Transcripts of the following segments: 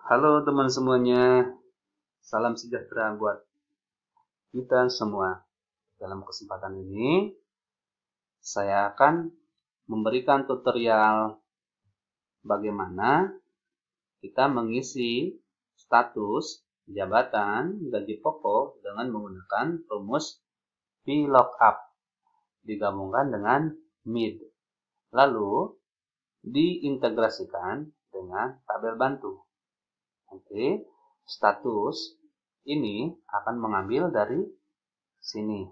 Halo teman semuanya, salam sejahtera buat kita semua. Dalam kesempatan ini, saya akan memberikan tutorial bagaimana kita mengisi status jabatan gaji pokok dengan menggunakan rumus VLOOKUP digabungkan dengan MID, lalu diintegrasikan dengan tabel bantu. Nanti status ini akan mengambil dari sini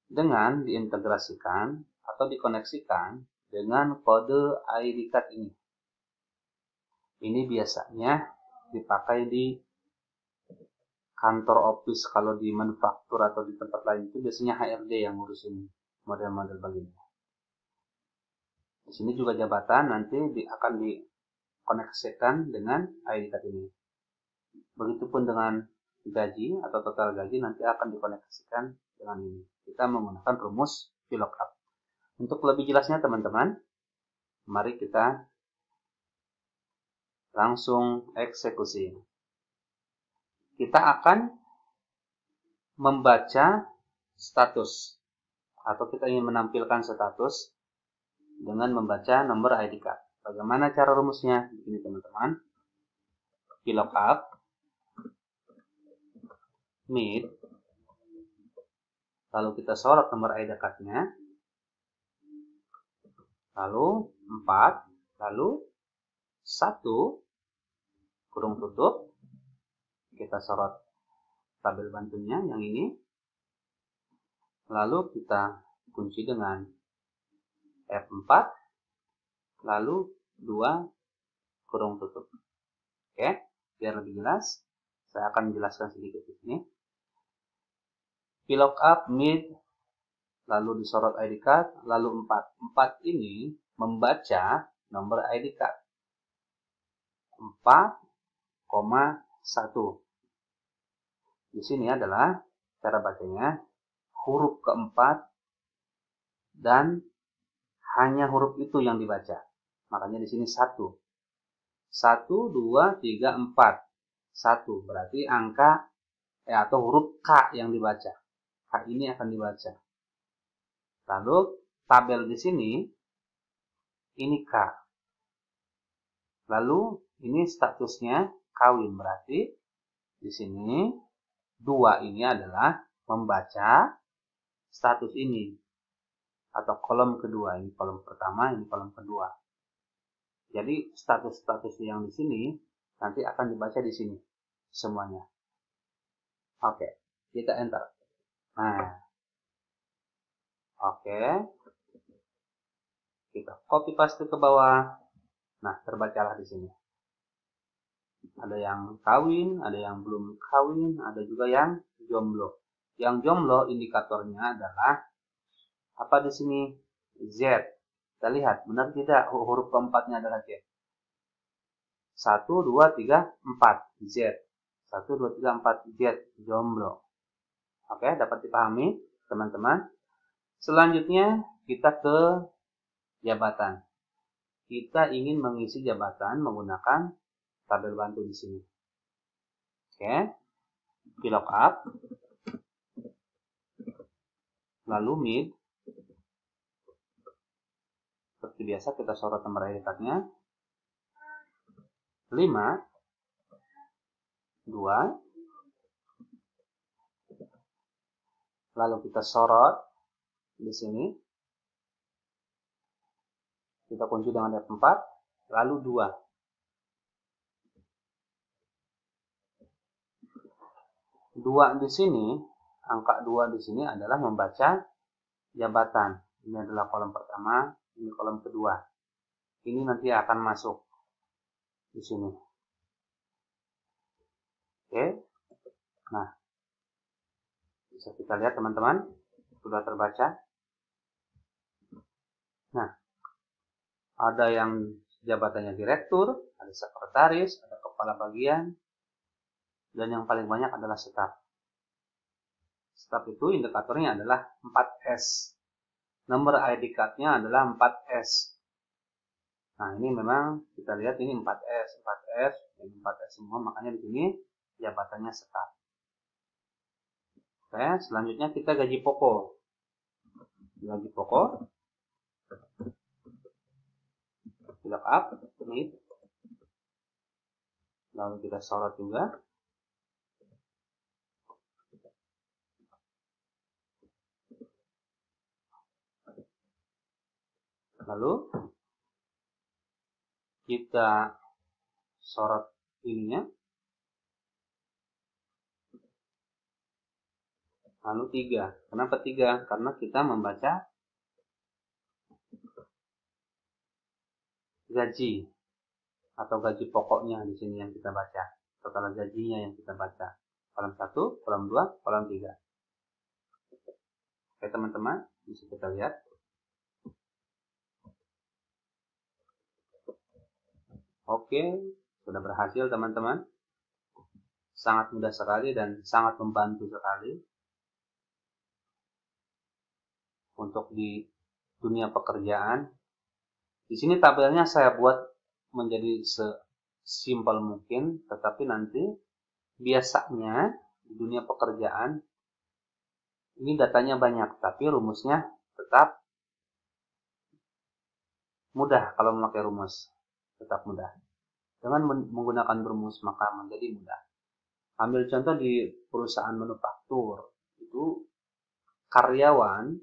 dengan diintegrasikan atau dikoneksikan dengan kode ID card ini. Ini biasanya dipakai di kantor office, kalau di manufaktur atau di tempat lain itu biasanya HRD yang ngurusin model-model begini. Di sini juga jabatan nanti akan dikoneksikan dengan ID card ini. Begitupun dengan gaji atau total gaji nanti akan dikoneksikan dengan ini. Kita menggunakan rumus VLOOKUP. Untuk lebih jelasnya teman-teman, mari kita langsung eksekusi. Kita akan membaca status atau kita ingin menampilkan status dengan membaca nomor ID card. Bagaimana cara rumusnya? Begini teman-teman. VLOOKUP MID, lalu kita sorot nomor ID card-nya, lalu 4, lalu 1, kurung tutup, kita sorot tabel bantunya yang ini, lalu kita kunci dengan F4, lalu 2, kurung tutup. Oke, biar lebih jelas, saya akan menjelaskan sedikit di sini. VLOOKUP MID, lalu disorot ID card, lalu 4. 4 ini membaca nomor ID card 4,1. Di sini adalah cara bacanya huruf keempat dan hanya huruf itu yang dibaca. Makanya di sini 1. 1, 2, 3, 4. 1 berarti angka atau huruf K yang dibaca. K ini akan dibaca. Lalu tabel di sini ini K. Lalu ini statusnya kawin, berarti di sini 2 ini adalah membaca status ini atau kolom kedua. Ini kolom pertama, ini kolom kedua. Jadi status-status yang di sini nanti akan dibaca di sini semuanya. Oke, kita enter. Nah, oke, kita copy paste ke bawah. Nah, terbacalah di sini. Ada yang kawin, ada yang belum kawin, ada juga yang jomblo. Yang jomblo indikatornya adalah apa di sini? Z. Kita lihat, benar tidak huruf keempatnya adalah Z. 1, 2, 3, 4. Z. 1, 2, 3, 4. Z. Jomblo. Oke, dapat dipahami teman-teman. Selanjutnya kita ke jabatan. Kita ingin mengisi jabatan menggunakan tabel bantu di sini. Oke, VLOOKUP, lalu MID. Seperti biasa kita sorot nomor ID card-nya. 5, 2, lalu kita sorot di sini. Kita kunci dengan F4, lalu 2. 2 di sini, angka 2 di sini adalah membaca jabatan. Ini adalah kolom pertama, ini kolom kedua. Ini nanti akan masuk di sini. Oke. Nah, bisa kita lihat teman-teman, sudah terbaca. Nah, ada yang jabatannya direktur, ada sekretaris, ada kepala bagian, dan yang paling banyak adalah staf. Staf itu indikatornya adalah 4S. Nomor ID card-nya adalah 4S. Nah, ini memang kita lihat ini 4S, 4S, ini 4S semua, makanya di sini jabatannya staf. Oke, selanjutnya kita gaji pokok. Gaji pokok, lookup, need, lalu kita sorot juga. Lalu kita sorot ininya. Lalu 3. Kenapa 3? Karena kita membaca gaji atau gaji pokoknya di sini yang kita baca. Total gajinya yang kita baca. Kolom 1, kolom 2, kolom 3. Oke teman-teman, bisa kita lihat. Oke, sudah berhasil teman-teman. Sangat mudah sekali dan sangat membantu sekali untuk di dunia pekerjaan. Di sini tabelnya saya buat menjadi sesimpel mungkin, tetapi nanti biasanya di dunia pekerjaan ini datanya banyak, tapi rumusnya tetap mudah. Kalau memakai rumus tetap mudah. Dengan menggunakan rumus maka menjadi mudah. Ambil contoh di perusahaan manufaktur, itu karyawan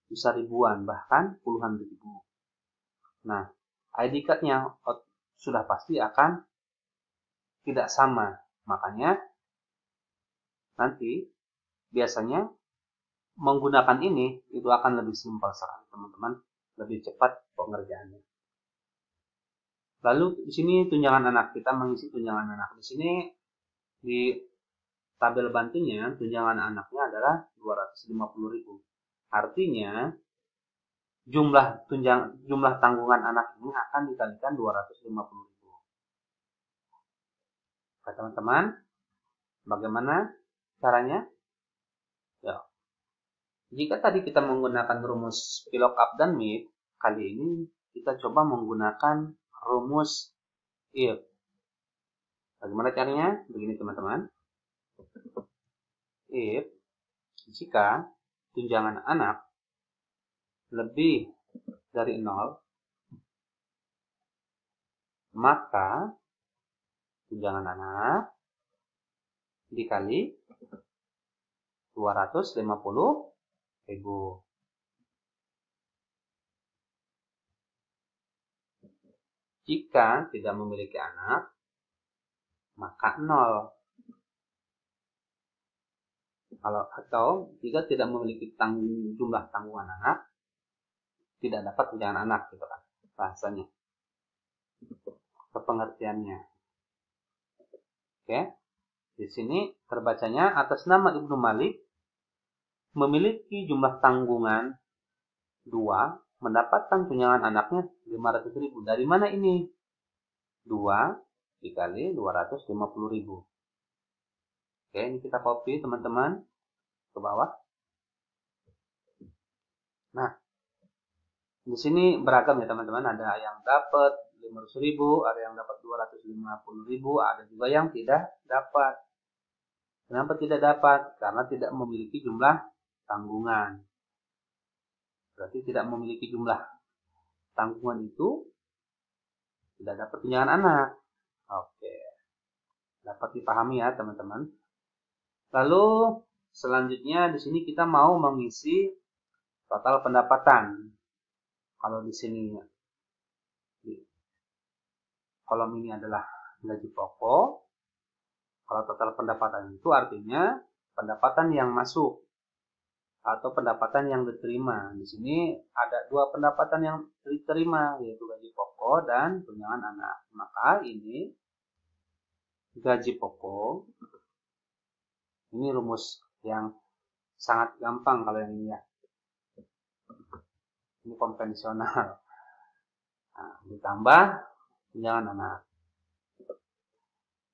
bisa ribuan, bahkan puluhan ribu. Nah, ID card-nya sudah pasti akan tidak sama. Makanya nanti biasanya menggunakan ini itu akan lebih simpel sekali, teman-teman, lebih cepat pengerjaannya. Lalu di sini tunjangan anak, kita mengisi tunjangan anak. Di sini di tabel bantunya tunjangan anaknya adalah 250.000. Artinya jumlah tanggungan anak ini akan dikalikan 250.000. Oke teman-teman, bagaimana caranya? Ya. Jika tadi kita menggunakan rumus VLOOKUP dan MIT, kali ini kita coba menggunakan rumus if. Bagaimana caranya? Begini teman-teman. If jika tunjangan anak lebih dari 0, maka tunjangan anak dikali 250.000. Jika tidak memiliki anak, maka 0. Atau jika tidak memiliki jumlah tanggungan anak, tidak dapat tunjangan anak, gitu kan bahasanya, pengertiannya. Oke, di sini terbacanya atas nama Ibnu Malik memiliki jumlah tanggungan 2, mendapatkan tunjangan anaknya 500.000. Dari mana ini? 2 dikali 250.000. Oke, ini kita copy teman-teman ke bawah. Nah, di sini beragam ya teman-teman. Ada yang dapat 500.000, ada yang dapat 250.000, ada juga yang tidak dapat. Kenapa tidak dapat? Karena tidak memiliki jumlah tanggungan. Berarti tidak memiliki jumlah tanggungan itu tidak dapat tunjangan anak. Oke, dapat dipahami ya teman-teman. Lalu selanjutnya di sini kita mau mengisi total pendapatan. Kalau di sini di kolom ini adalah gaji pokok. Kalau total pendapatan itu artinya pendapatan yang masuk atau pendapatan yang diterima. Di sini ada 2 pendapatan yang diterima, yaitu gaji pokok dan tunjangan anak. Maka ini gaji pokok. Ini rumus yang sangat gampang kalau yang ini ya. Ini konvensional. Nah, ditambah tunjangan anak.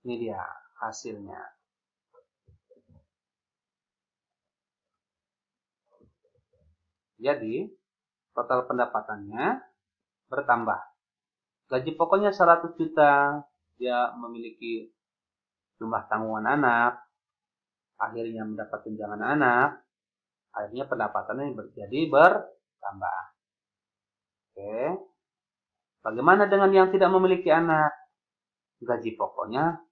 Ini dia hasilnya. Jadi, total pendapatannya bertambah. Gaji pokoknya 100 juta, dia memiliki jumlah tanggungan anak, akhirnya mendapat tunjangan anak, akhirnya pendapatannya menjadi bertambah. Oke. Bagaimana dengan yang tidak memiliki anak? Gaji pokoknya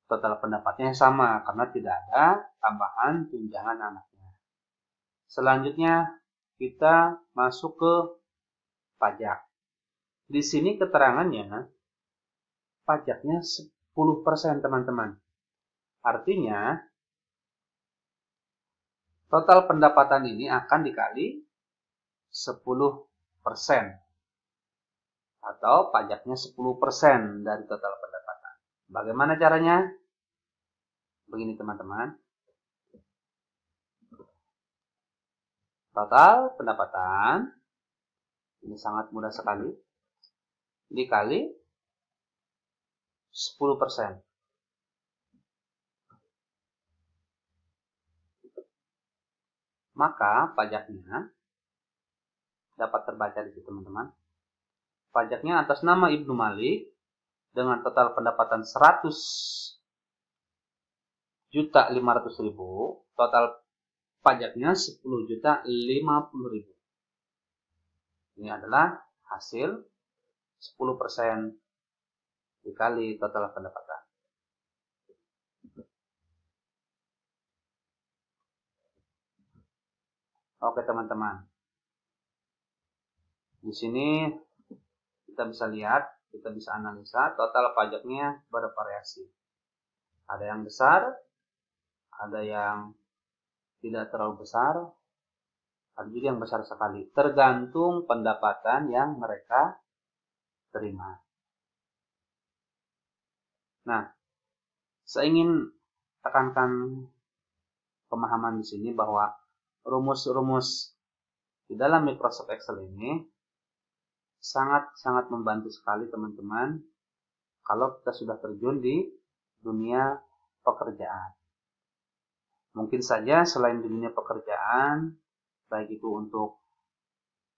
total pendapatnya sama karena tidak ada tambahan tunjangan anaknya. Selanjutnya kita masuk ke pajak. Di sini keterangannya pajaknya 10% teman-teman. Artinya total pendapatan ini akan dikali 10%. Atau pajaknya 10% dari total pendapatan. Bagaimana caranya? Begini teman-teman. Total pendapatan, ini sangat mudah sekali, dikali 10%. Maka pajaknya dapat terbaca di situ teman-teman. Pajaknya atas nama Ibnu Malik dengan total pendapatan 100.500.000, total pajaknya 10.050.000. Ini adalah hasil 10% dikali total pendapatan. Oke teman-teman. Di sini kita bisa lihat, kita bisa analisa total pajaknya bervariasi. Ada yang besar, ada yang tidak terlalu besar, ada juga yang besar sekali. Tergantung pendapatan yang mereka terima. Nah, saya ingin tekankan pemahaman di sini bahwa rumus-rumus di dalam Microsoft Excel ini sangat-sangat membantu sekali teman-teman kalau kita sudah terjun di dunia pekerjaan. Mungkin saja selain di dunia pekerjaan, baik itu untuk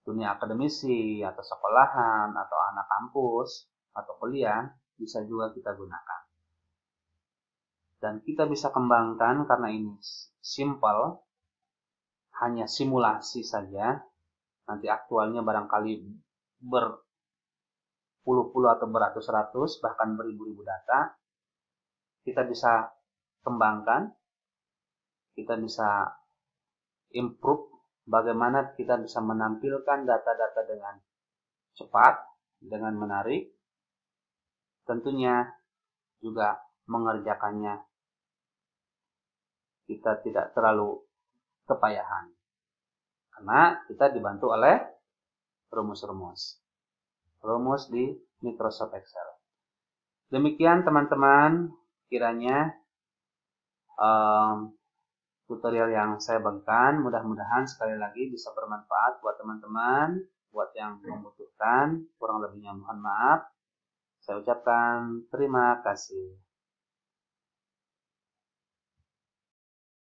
dunia akademisi atau sekolahan atau anak kampus atau kuliah, bisa juga kita gunakan. Dan kita bisa kembangkan karena ini simple, hanya simulasi saja. Nanti aktualnya barangkali berpuluh-puluh atau beratus-ratus, bahkan beribu-ribu data. Kita bisa kembangkan, kita bisa improve bagaimana kita bisa menampilkan data-data dengan cepat, dengan menarik. Tentunya juga mengerjakannya kita tidak terlalu kepayahan, karena kita dibantu oleh rumus di Microsoft Excel. Demikian teman-teman, kiranya tutorial yang saya bagikan mudah-mudahan sekali lagi bisa bermanfaat buat teman-teman, buat yang membutuhkan. Kurang lebihnya mohon maaf. Saya ucapkan terima kasih.